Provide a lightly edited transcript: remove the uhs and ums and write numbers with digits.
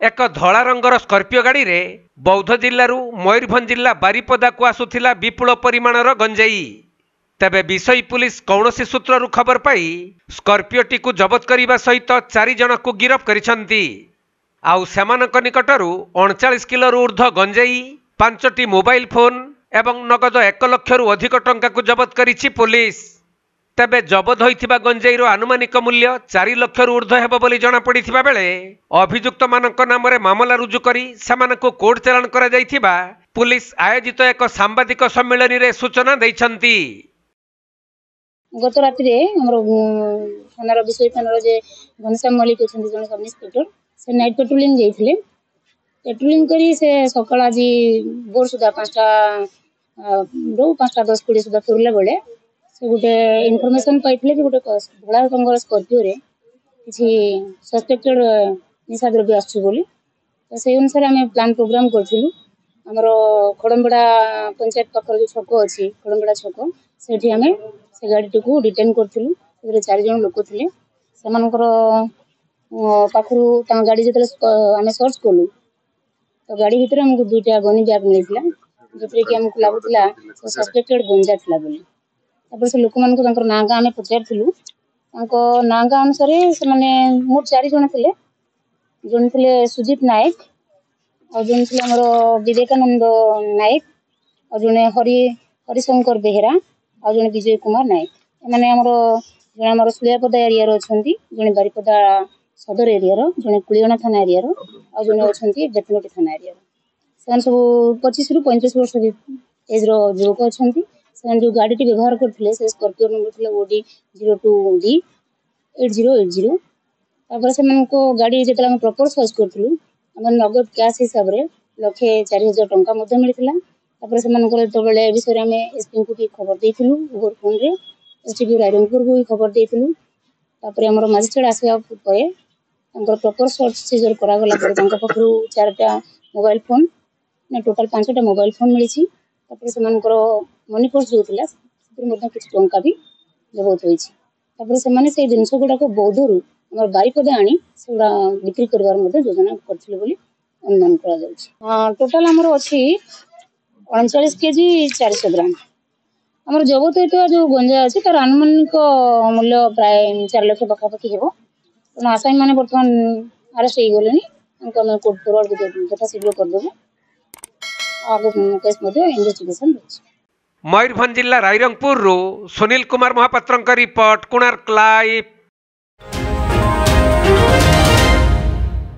एक धला रंगर स्कॉर्पियो गाड़ी रे बौद्ध जिल्लारू मयूरभंज जिला बारिपदा को आसुथिला विपुल परिमाणर गंजेई। तेबे विषय पुलिस कौनसी सूत्ररू खबर पाई स्कॉर्पियोटी को जबत करने सहित 4 जन को गिरफ्त करिसंती। आउ सेमानक निकटरू 39 किलो ऊर्ध्व गंजेई, 5टी मोबाइल फोन एवं नगद 1 लाख रु अधिक टंका को जबत करिछि पुलिस। तेबे जबत होइथिबा गंजेईर आनुमानिक मूल्य 4 लाख रु ऊर्ध्व हेबो बोली जणा पड़िथिबा बेले अभियुक्त मानक नामरे मामला रुजु करी सेमानकु कोर्ट चालान करा जाइथिबा पुलिस आयोजित एक सांबादिक सम्मेलन रे सूचना दैछंती। गत राति रे हमर थानार विषय थानार जे घनश्याम मल्लिक अछंती जन सब इंस्पेक्टर से नाइट पेट्रोलिंग जाइथिले। पेट्रोलिंग करी से सकाळ आजी भोर सुधा 5टा 5:10 सुधा फेरला बेले से गोटे इनफॉरमेशन पाइथिले कि गोटे धला रंगर स्कॉर्पियो रे किछि सस्पेक्टेड निशा द्रव्य आछी बोली। तो से अनुसार हमें प्लान प्रोग्राम करथिलु। हमर खडमबडा पंचायत पाखर जो छक अछि खडमबडा छक सेठी हमें से गाड़ी को डिटेन करथिलु। से 4 जन लोक थिले सेमानकर पाखरु ता गाड़ी जतले हमें सर्च कलु तो गाड़ी भीतर हमको 2टा गनी बैग मिलिथिला जतरे कि हमको लागुथिला सस्पेक्टेड गंजा थिला बोली। तापर से लोक मान को तांकर नागा हमें पचारथिलु तांको नागा अनुसार से माने मोट 4 जन थिले। जन थिले सुजीत नायक और जन थिले हमर विवेकानंद नायक और जने हरिशंकर बेहेरा और जने विजय कुमार नायक। माने हमर सुलियापदा एरिया रो अछंती, जने बारिपदा सदर एरिया रो, जने कुलियना थाना एरिया रो और जने अछंती बेतनटी थाना एरिया रो। सन सब 25 रु 35 वर्ष एज रो युवक अछंती। से जो गाड़ी टी व्यवहार करथिले से स्कॉर्पियो नंबर थिले ओडी 02D 8080। तापर से मन को गाड़ी जेतला हम प्रॉपर सर्च करथिलु हम नगद कैश हिसाब रे 1,04,000 टंका मध्ये मिलिथिला। तापर से मन को तो बेले विषय हमें एसपी को भी खबर देथिलु ओवर फोन रे, एसटीबी रायरंगपुर को भी खबर देथिलु। तापर हमर मजिस्ट्रेट आसीबा परे तांकर प्रॉपर सर्च सीजर करा गला परे तांका पखरु 4टा मोबाइल फोन ने टोटल 5टा मोबाइल फोन मिलिछि। तापर से मन को मनी पर्स जो थिला से मध्ये कुछ टंका भी जबत होइछि। तापर से माने से जिंस गुडा को बौद्धरू हमर बारिपदा आनी सेडा बिक्री करबार मध्ये योजना करथिले बोली अनुमान करा जाउछि। टोटल हमर अछि 39 केजी 400 ग्राम। हमर जबत हेतु जो गंजा अछि तार अनुमानिक मूल्य प्राय 4 लाख पखा पखी हेबो। तो आसामी माने वर्तमान अरेस्ट हे गेलेनी हमको हम कोर्ट फॉरवर्ड जथा शीघ्र कर देबो। आगो केस मध्ये इन्वेस्टिगेशन होछि। मयूरभंज जिला रायरंगपुर सुनील कुमार महापात्रଙ୍କ रिपोर्ट कोणार्क लाइव।